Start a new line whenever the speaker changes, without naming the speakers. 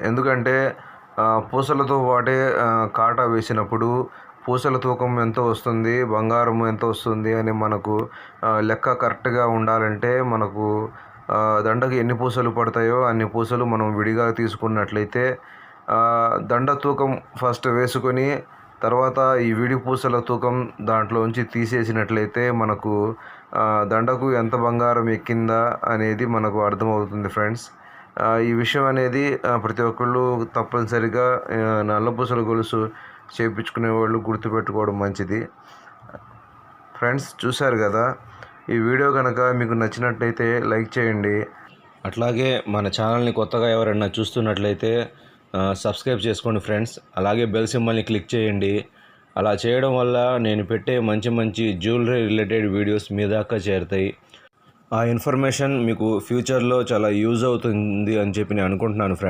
ఎందుకంటే పూసలతో పాటే కాటా వేసినప్పుడు పూసల తూకం ఎంత వస్తుంది, బంగారం ఎంత వస్తుంది అని మనకు లెక్క కరెక్ట్గా ఉండాలంటే మనకు దండకు ఎన్ని పూసలు పడతాయో అన్ని పూసలు మనం విడిగా తీసుకున్నట్లయితే దండ తూకం ఫస్ట్ వేసుకొని తర్వాత ఈ విడి పూసల తూకం దాంట్లోంచి తీసేసినట్లయితే మనకు దండకు ఎంత బంగారం ఎక్కిందా అనేది మనకు అర్థమవుతుంది ఫ్రెండ్స్. ఈ విషయం అనేది ప్రతి ఒక్కళ్ళు తప్పనిసరిగా నల్లపూసల గొలుసు చేయించుకునే వాళ్ళు గుర్తుపెట్టుకోవడం మంచిది. ఫ్రెండ్స్, చూశారు కదా, ఈ వీడియో కనుక మీకు నచ్చినట్లయితే లైక్ చేయండి. అట్లాగే మన ఛానల్ని కొత్తగా ఎవరైనా చూస్తున్నట్లయితే సబ్స్క్రైబ్ చేసుకోండి ఫ్రెండ్స్. అలాగే బెల్ సింబల్ని క్లిక్ చేయండి. అలా చేయడం వల్ల నేను పెట్టే మంచి మంచి జ్యువెలరీ రిలేటెడ్ వీడియోస్ మీ దాకా చేరుతాయి. ఆ ఇన్ఫర్మేషన్ మీకు ఫ్యూచర్లో చాలా యూజ్ అవుతుంది అని చెప్పి నేను అనుకుంటున్నాను ఫ్రెండ్స్.